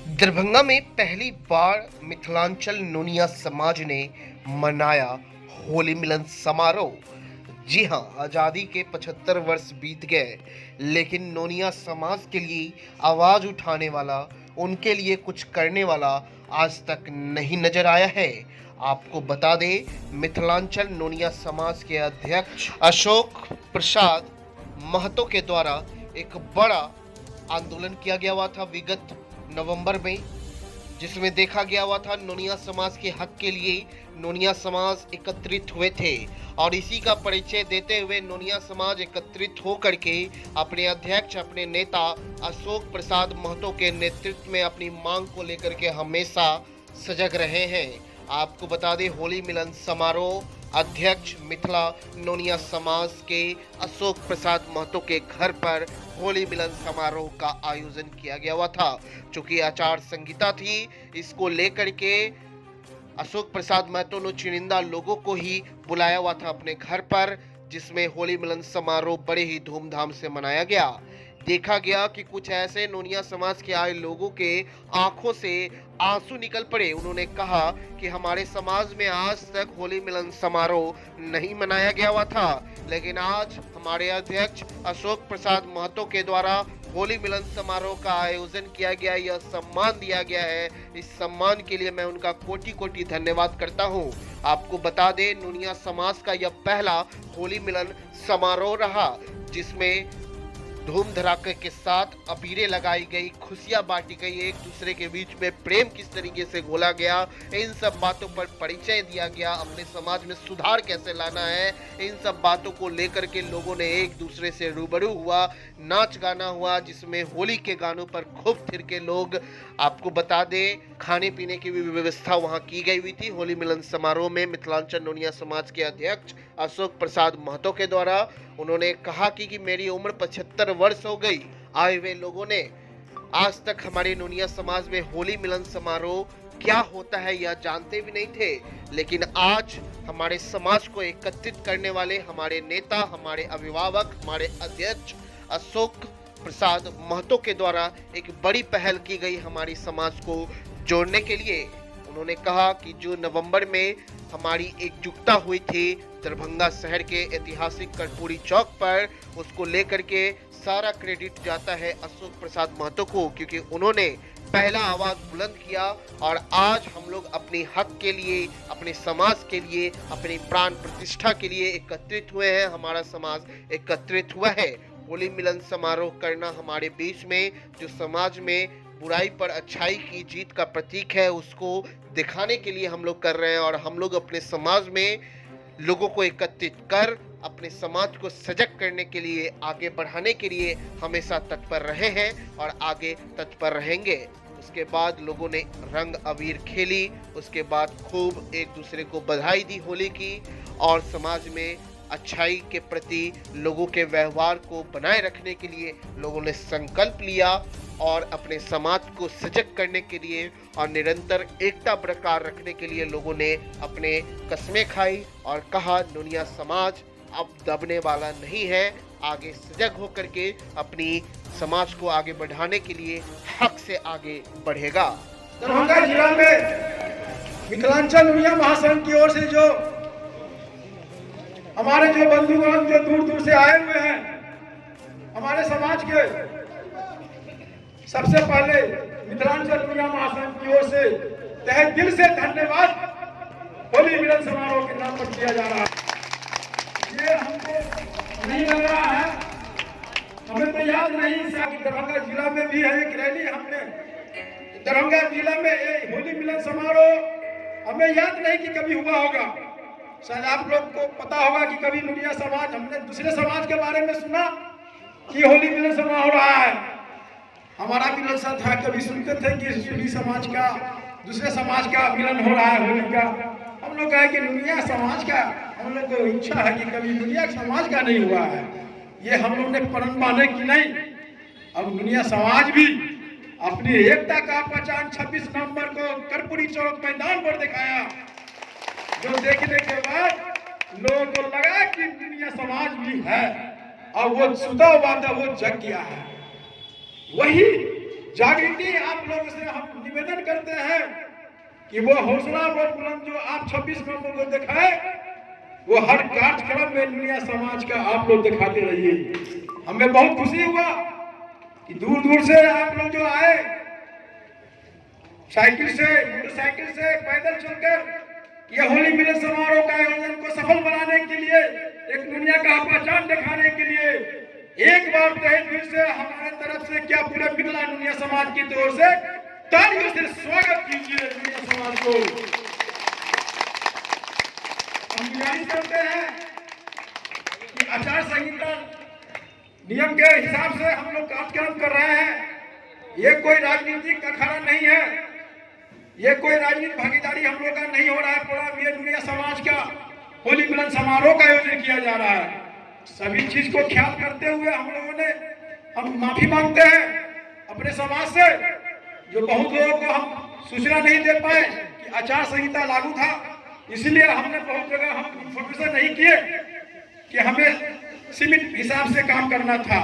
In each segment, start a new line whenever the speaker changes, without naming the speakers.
दरभंगा में पहली बार मिथिलांचल नोनिया समाज ने मनाया होली मिलन समारोह। जी हां, आज़ादी के 75 वर्ष बीत गए, लेकिन नोनिया समाज के लिए आवाज़ उठाने वाला, उनके लिए कुछ करने वाला आज तक नहीं नजर आया है। आपको बता दें, मिथिलांचल नोनिया समाज के अध्यक्ष अशोक प्रसाद महतो के द्वारा एक बड़ा आंदोलन किया गया हुआ था विगत नवंबर में, जिसमें देखा गया हुआ था नोनिया समाज के हक के लिए नोनिया समाज एकत्रित हुए थे। और इसी का परिचय देते हुए नोनिया समाज एकत्रित होकर के अपने अध्यक्ष, अपने नेता अशोक प्रसाद महतो के नेतृत्व में अपनी मांग को लेकर के हमेशा सजग रहे हैं। आपको बता दें, होली मिलन समारोह अध्यक्ष मिथिला नोनिया समाज के अशोक प्रसाद महतो के घर पर होली मिलन समारोह का आयोजन किया गया हुआ था। चूंकि आचार संहिता थी, इसको लेकर के अशोक प्रसाद महतो ने चुनिंदा लोगों को ही बुलाया हुआ था अपने घर पर, जिसमें होली मिलन समारोह बड़े ही धूमधाम से मनाया गया। देखा गया कि कुछ ऐसे नोनिया समाज के आए लोगों के आंखों से आंसू निकल पड़े। उन्होंने कहा कि हमारे समाज में आज तक होली मिलन समारोह नहीं मनाया गया हुआ था, लेकिन आज हमारे अध्यक्ष अशोक प्रसाद महतो के द्वारा होली मिलन समारोह का आयोजन किया गया, यह सम्मान दिया गया है। इस सम्मान के लिए मैं उनका कोटि कोटि धन्यवाद करता हूं। आपको बता दें, नोनिया समाज का यह पहला होली मिलन समारोह रहा, जिसमें धूम धड़ाके के साथ अबीरें लगाई गई, खुशियां बांटी गई, एक दूसरे के बीच में प्रेम किस तरीके से घोला गया, इन सब बातों पर परिचय दिया गया। अपने समाज में सुधार कैसे लाना है, इन सब बातों को लेकर के लोगों ने एक दूसरे से रूबरू हुआ, नाच गाना हुआ, जिसमें होली के गानों पर खूब थिर के लोग। आपको बता दें, खाने पीने की भी व्यवस्था वहां की गई हुई थी। होली मिलन समारोह में मिथिलांचल नोनिया समाज के अध्यक्ष अशोक प्रसाद महतो के द्वारा उन्होंने कहा कि मेरी उम्र 75 वर्ष हो गई, आए हुए लोगों ने आज तक हमारे नोनिया समाज में होली मिलन समारोह क्या होता है यह जानते भी नहीं थे, लेकिन आज हमारे समाज को एकत्रित करने वाले हमारे नेता, हमारे अभिभावक, हमारे अध्यक्ष अशोक प्रसाद महतो के द्वारा एक बड़ी पहल की गई हमारी समाज को जोड़ने के लिए। उन्होंने कहा कि जो नवंबर में हमारी एकजुटता हुई थी दरभंगा शहर के ऐतिहासिक कर्पूरी चौक पर, उसको लेकर के सारा क्रेडिट जाता है अशोक प्रसाद महतो को, क्योंकि उन्होंने पहला आवाज बुलंद किया। और आज हम लोग अपने हक के लिए, अपने समाज के लिए, अपनी प्राण प्रतिष्ठा के लिए एकत्रित हुए हैं। हमारा समाज एकत्रित हुआ है। होली मिलन समारोह करना हमारे बीच में जो समाज में बुराई पर अच्छाई की जीत का प्रतीक है, उसको दिखाने के लिए हम लोग कर रहे हैं। और हम लोग अपने समाज में लोगों को एकत्रित कर अपने समाज को सजग करने के लिए, आगे बढ़ाने के लिए हमेशा तत्पर रहे हैं और आगे तत्पर रहेंगे। उसके बाद लोगों ने रंग अबीर खेली, उसके बाद खूब एक दूसरे को बधाई दी होली की, और समाज में अच्छाई के प्रति लोगों के व्यवहार को बनाए रखने के लिए लोगों ने संकल्प लिया और अपने समाज को सजग करने के लिए और निरंतर एकता बरकरार रखने के लिए लोगों ने अपने कस्में खाई और कहा, नोनिया समाज अब दबने वाला नहीं है, आगे सजग होकर के अपनी समाज को आगे बढ़ाने के लिए हक से आगे बढ़ेगा।
दरभंगा जिला में मिथिलांचल नोनिया महासंघ की ओर से जो हमारे जो बंधुगण जो दूर दूर से आए हुए हैं हमारे समाज के, सबसे पहले मिथिलांचल नोनिया महासंघ की ओर से तहे दिल से धन्यवाद होली मिलन समारोह के नाम पर किया जा रहा है। ये हमको नहीं लग रहा है, हमें तो याद नहीं कि दरभंगा जिला में भी है एक रैली। हमने दरभंगा जिला में होली मिलन समारोह हमें याद नहीं कि कभी हुआ होगा। शायद आप लोग को पता होगा कि कभी नोनिया समाज, हमने दूसरे समाज के बारे में सुना कि होली मिलन समारोह हो रहा है। हमारा भी ललसा था, कभी सुनते थे कि सूरी समाज का दूसरे समाज का मिलन हो रहा है होली का। हम लोग कहे कि नोनिया समाज का, हम लोग को इच्छा है कि कभी नोनिया समाज का नहीं हुआ है। ये हम लोग ने प्रण माने कि नहीं, अब नोनिया समाज भी अपनी एकता का पहचान 26 नवंबर को कर्पूरी चौक मैदान पर दिखाया, जो देखने के बाद लोगों को लगा कि नोनिया समाज भी है और वो सुधा हुआ था, वो जग गया है। वही जागृति आप लोगों से हम निवेदन करते हैं कि वो हौसला वो बुलंद जो आप 26 नवंबर को दिखाए, वो हर कार्यक्रम में दुनिया समाज का आप लोग दिखाते रहिए। हमें बहुत खुशी हुआ कि दूर दूर से आप लोग जो आए, साइकिल से, मोटरसाइकिल से, पैदल चलकर यह होली मिलन समारोह का आयोजन को सफल बनाने के लिए, एक दुनिया का पहचान दिखाने के लिए एक बार तहे दिल से हमारे तरफ से क्या पूरे मिथिला दुनिया समाज की ओर से तालियों से स्वागत कीजिए दुनिया समाज को। हम गुजारिश करते हैं कि आचार संहिता नियम के हिसाब से हम लोग कार्यक्रम कर रहे हैं। ये कोई राजनीतिक अखाड़ा नहीं है, ये कोई राजनीतिक भागीदारी हम लोग का नहीं हो रहा है। पूरा ये दुनिया समाज का होली मिलन समारोह का आयोजन किया जा रहा है। सभी चीज को ख्याल करते हुए हम माफी मांगते हैं अपने समाज से, जो बहुत लोगों को हम सूचना नहीं दे पाए कि आचार संहिता लागू था, इसलिए हमने बहुत जगह हम इंफॉर्मेशन नहीं किए कि हमें सीमित हिसाब से काम करना था।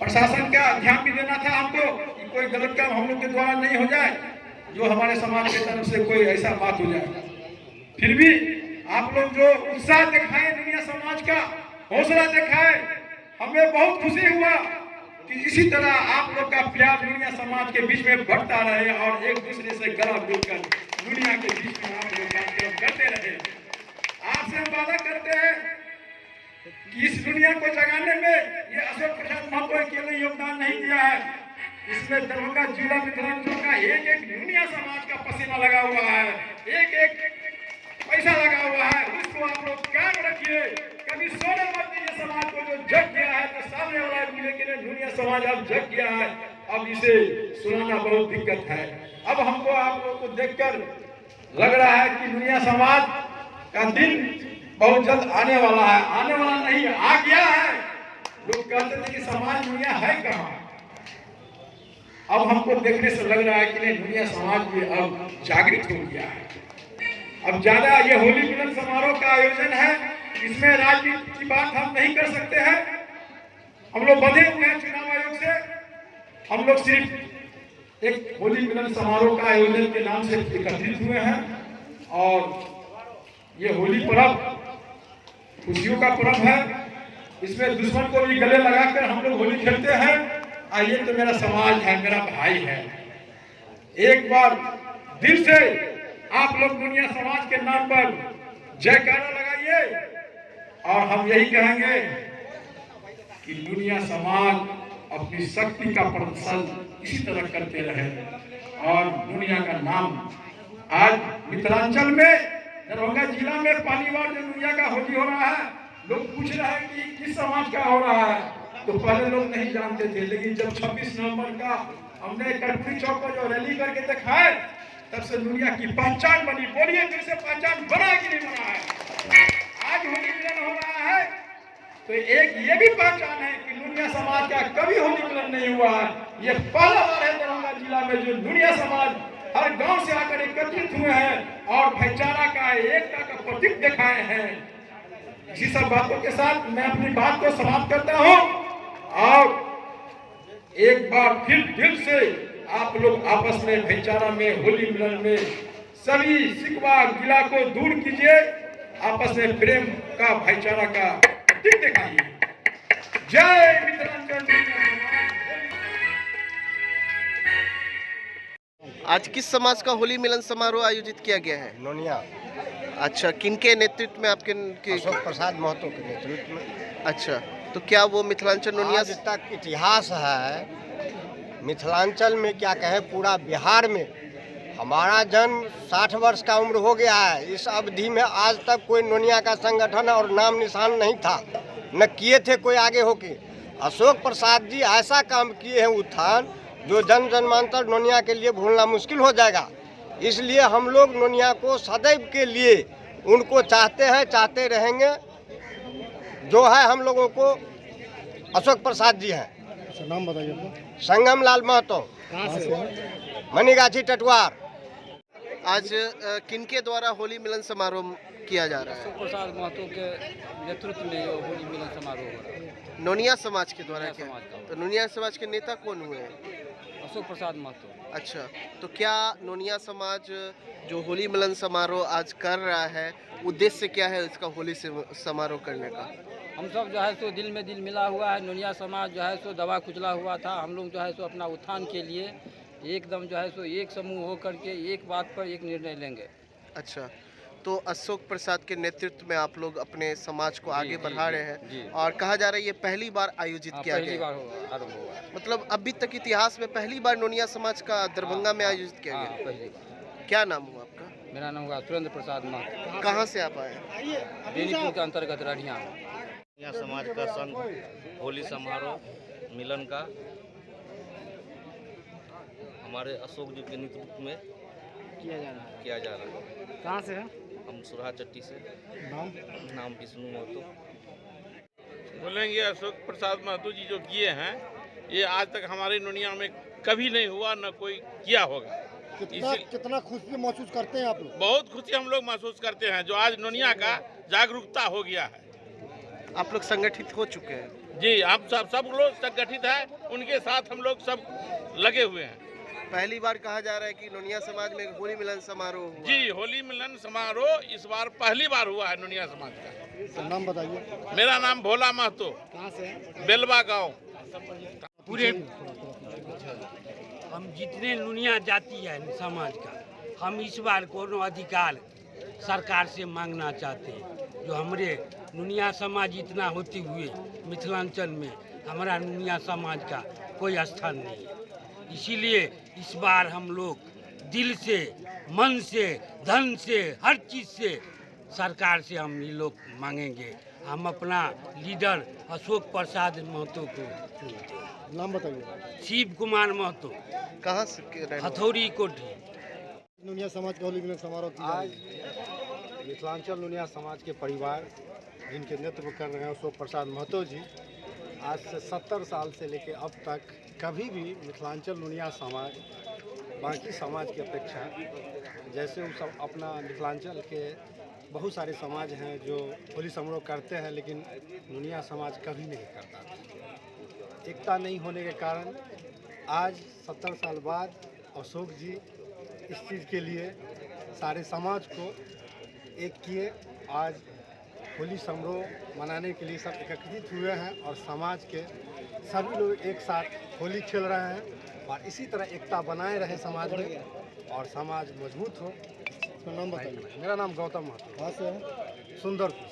प्रशासन का ध्यान भी देना था हमको कि कोई गलत काम हम लोग के द्वारा नहीं हो जाए, जो हमारे समाज की तरफ से कोई ऐसा बात हो जाए। फिर भी आप लोग जो उत्साह दिखाए, दुनिया समाज का हौसला दिखाए, हमें बहुत खुशी हुआ कि इसी तरह आप लोग का प्यार दुनिया समाज के बीच में बढ़ता रहे और एक दूसरे से गला मिलकर दुनिया के बीच में आप लोग कार्यक्रम करते रहे। आपसे हम वादा करते हैं कि इस दुनिया को जगाने में ये अशोक प्रसाद महतो अकेले योगदान नहीं दिया है। इसमें दरभंगा जिला मिथिलांचल का एक एक दुनिया समाज का पसीना लगा हुआ है, एक एक पैसा लगा हुआ है। उसको आप लोग कायम रखिए, कभी सोने मत दीजिए। समाज को जो जग गया है, तो सामने वाला दुनिया के लिए दुनिया समाज अब जग गया है, अब इसे सुनाना बहुत दिक्कत है। अब हमको आप लोग को देखकर लग रहा है कि दुनिया समाज का दिन बहुत जल्द आने वाला है। आने वाला नहीं, आ गया है। लोग कहते थे कि समाज दुनिया है कहाँ, अब हमको देखने से लग रहा है कि नहीं, दुनिया समाज भी अब जागृत हो गया है। अब ज्यादा ये होली मिलन समारोह का आयोजन है, इसमें राजनीति की बात हम नहीं कर सकते हैं। हम लोग बंधे हुए हैं चुनाव आयोग से। हम लोग सिर्फ एक होली मिलन समारोह का आयोजन के नाम से एकत्रित हुए हैं और ये होली पर्व खुशियों का पर्व है। इसमें दुश्मन को भी गले लगाकर हम लोग होली खेलते हैं। ये तो मेरा समाज है, मेरा भाई है। एक बार दिल से आप लोग दुनिया समाज के नाम पर जयकारा लगाइए और हम यही कहेंगे कि दुनिया समाज अपनी शक्ति का प्रदर्शन इसी तरह करते रहे और दुनिया का नाम आज मिथिलांचल में, दरभंगा जिला में पहली बार जो दुनिया का होली हो रहा है। लोग पूछ रहे हैं कि किस समाज का हो रहा है, तो पहले लोग नहीं जानते थे, लेकिन जब 26 नवंबर का हमने कर्पूरी चौक पर जो रैली करके दिखाए, तब से दुनिया की पहचान बनी। बोलिए फिर से, पहचान बना कि नहीं बना है? आज होली मिलन हो रहा है तो एक ये भी पहचान है कि दुनिया समाज का कभी होली मिलन नहीं हुआ है। ये पहला बार है दरभंगा जिला में जो दुनिया समाज हर गांव से आकर एकत्रित हुए हैं और भाईचारा का, एकता का प्रतीक दिखाए हैं। इसी सब बातों के साथ मैं अपनी बात को समाप्त करता हूँ और एक बार फिर दिल से आप लोग आपस में भाईचारा में, होली मिलन में सभी शिकवा गिला को दूर कीजिए, आपस में प्रेम का, भाईचारा का प्रतीक दिखाइए। जय मिथिलांचल।
आज किस समाज का होली मिलन समारोह आयोजित किया गया है?
नोनिया।
अच्छा, किनके नेतृत्व में? आपके
अशोक प्रसाद महतो के नेतृत्व में।
अच्छा, तो क्या वो मिथिलांचल नोनिया
आज तक इतिहास है मिथिलांचल में, क्या कहें पूरा बिहार में। हमारा जन्म 60 वर्ष का उम्र हो गया है। इस अवधि में आज तक कोई नोनिया का संगठन और नाम निशान नहीं था, न किए थे कोई आगे होके। अशोक प्रसाद जी ऐसा काम किए हैं उत्थान, जो जन जन्मांतर नोनिया के लिए भूलना मुश्किल हो जाएगा। इसलिए हम लोग नोनिया को सदैव के लिए उनको चाहते हैं, चाहते रहेंगे। जो है हम लोगों को अशोक प्रसाद जी हैं।
नाम बताइए।
संगम लाल महतो, मनीगाछी टटवार।
आज किनके द्वारा होली मिलन समारोह किया जा रहा है?
अशोक प्रसाद महतो के नेतृत्व में होली मिलन समारोह हो रहा है।
नोनिया समाज के द्वारा
नोनिया
क्या?
समाज का।
तो नोनिया समाज के नेता कौन हुए हैं?
अशोक प्रसाद महतो।
अच्छा, तो क्या नोनिया समाज जो होली मिलन समारोह आज कर रहा है, उद्देश्य क्या है इसका होली समारोह करने का?
हम सब जो है सो दिल में दिल मिला हुआ है। नोनिया समाज जो है सो दबा कुचला हुआ था। हम लोग जो है सो अपना उत्थान के लिए एकदम जो है सो एक समूह हो करके एक बात पर एक निर्णय लेंगे।
अच्छा, तो अशोक प्रसाद के नेतृत्व में आप लोग अपने समाज को आगे
जी,
बढ़ा
जी,
रहे हैं
जी।
और कहा जा रहा है ये पहली बार आयोजित किया
पहली
गया
बार आरम्भ हुआ है।
मतलब अभी तक इतिहास में पहली बार नोनिया समाज का दरभंगा में आयोजित किया
हाँ,
गया।
पहली बार।
क्या नाम हुआ आपका?
मेरा नाम हुआ सुरेंद्र प्रसाद महतो,
कहाँ से आप आए?
बेनीपुर के अंतर्गत रढ़िया।
यहाँ समाज का संघ होली समारोह मिलन का हमारे अशोक जी के नेतृत्व में किया जा रहा है।
कहाँ से है?
हम सुरहा चट्टी से। नाम विष्णु महतो।
बोलेंगे अशोक प्रसाद महतो जी जो किए हैं ये आज तक हमारे दुनिया में कभी नहीं हुआ, न कोई किया होगा।
कितना खुशी महसूस करते हैं आप लोग?
बहुत खुशी हम लोग महसूस करते हैं जो आज दुनिया का जागरूकता हो गया है।
आप लोग संगठित हो चुके हैं?
जी, हम सब लोग संगठित हैं, उनके साथ हम लोग सब लगे हुए हैं।
पहली बार कहा जा रहा है कि नोनिया समाज में होली मिलन समारोह हुआ।
जी, होली मिलन समारोह इस बार पहली बार हुआ है दुनिया समाज का।
नाम बताइए।
मेरा नाम भोला महतो,
कहाँ से?
बेलवा गांव।
पूरे हम जितने दुनिया जाति है समाज का, हम इस बार कोनो अधिकार सरकार से मांगना चाहते हैं। जो हमारे दुनिया समाज इतना होते हुए मिथिलांचल में हमारा दुनिया समाज का कोई स्थान नहीं है। इसीलिए इस बार हम लोग दिल से, मन से, धन से, हर चीज़ से सरकार से हम ये लोग मांगेंगे। हम अपना लीडर अशोक प्रसाद महतो को चुनते हैं।
नाम बताइए।
शिव कुमार महतो,
कहाँ से के रहने वाले?
हथौड़ी कोठी।
दुनिया समाज का होली मिलन समारोह की जा
आज
रही है।
मिथिलांचल नुनिया समाज के परिवार जिनके नेतृत्व कर रहे हैं अशोक प्रसाद महतो जी, आज से 70 साल से लेकर अब तक कभी भी मिथिलांचल नुनिया समाज बाकी समाज की अपेक्षा, जैसे वो सब अपना मिथिलांचल के बहुत सारे समाज हैं जो होली समारोह करते हैं, लेकिन नुनिया समाज कभी नहीं करता। एकता नहीं होने के कारण आज 70 साल बाद अशोक जी इस चीज़ के लिए सारे समाज को एक किए। आज होली समारोह मनाने के लिए सब एकत्रित हुए हैं और समाज के सभी लोग एक साथ होली खेल रहे हैं और इसी तरह एकता बनाए रहे समाज में और समाज मजबूत हो।
नाम बताइए।
मेरा नाम गौतम महतो,
कहाँ से है?
सुंदरपुर।